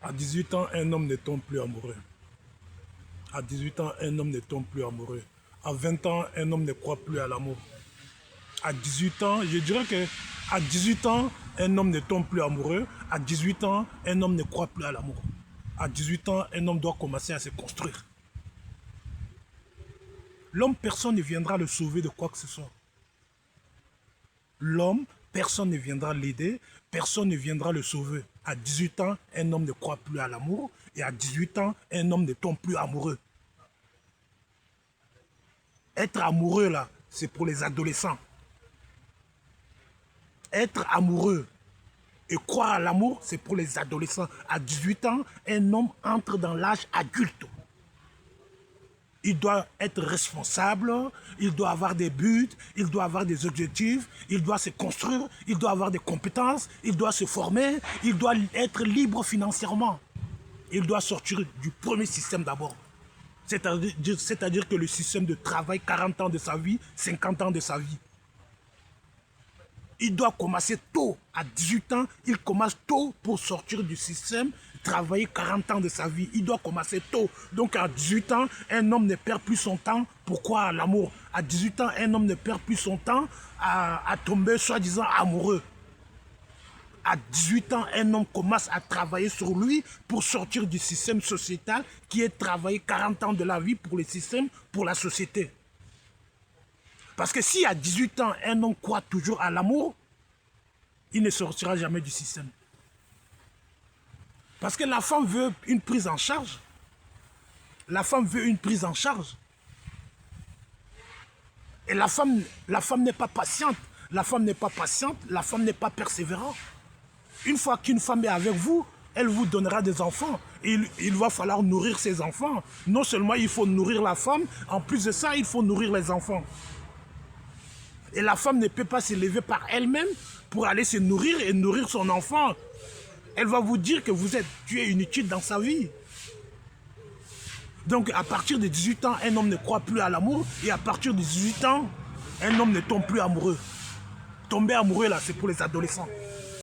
À 18 ans, un homme ne tombe plus amoureux. À 18 ans, un homme ne tombe plus amoureux. À 20 ans, un homme ne croit plus à l'amour. À 18 ans, je dirais que à 18 ans, un homme ne tombe plus amoureux. À 18 ans, un homme ne croit plus à l'amour. À 18 ans, un homme doit commencer à se construire. L'homme, personne ne viendra le sauver de quoi que ce soit. L'homme, personne ne viendra l'aider, personne ne viendra le sauver. À 18 ans, un homme ne croit plus à l'amour et à 18 ans, un homme ne tombe plus amoureux. Être amoureux, là, c'est pour les adolescents. Être amoureux et croire à l'amour, c'est pour les adolescents. À 18 ans, un homme entre dans l'âge adulte. Il doit être responsable, il doit avoir des buts, il doit avoir des objectifs, il doit se construire, il doit avoir des compétences, il doit se former, il doit être libre financièrement. Il doit sortir du premier système d'abord. C'est-à-dire que le système de travail, 40 ans de sa vie, 50 ans de sa vie. Il doit commencer tôt. À 18 ans, il commence tôt pour sortir du système, travailler 40 ans de sa vie. Il doit commencer tôt. Donc à 18 ans, un homme ne perd plus son temps. Pourquoi à l'amour? À 18 ans, un homme ne perd plus son temps à tomber soi-disant amoureux. À 18 ans, un homme commence à travailler sur lui pour sortir du système sociétal qui est travaillé 40 ans de la vie pour le système, pour la société. Parce que si à 18 ans, un homme croit toujours à l'amour, il ne sortira jamais du système. Parce que la femme veut une prise en charge. La femme veut une prise en charge. Et la femme n'est pas patiente. La femme n'est pas patiente, la femme n'est pas persévérante. Une fois qu'une femme est avec vous, elle vous donnera des enfants. Il va falloir nourrir ses enfants. Non seulement il faut nourrir la femme, en plus de ça, il faut nourrir les enfants. Et la femme ne peut pas se lever par elle-même pour aller se nourrir et nourrir son enfant. Elle va vous dire que tu es inutile dans sa vie. Donc à partir de 18 ans, un homme ne croit plus à l'amour. Et à partir de 18 ans, un homme ne tombe plus amoureux. Tomber amoureux là, c'est pour les adolescents.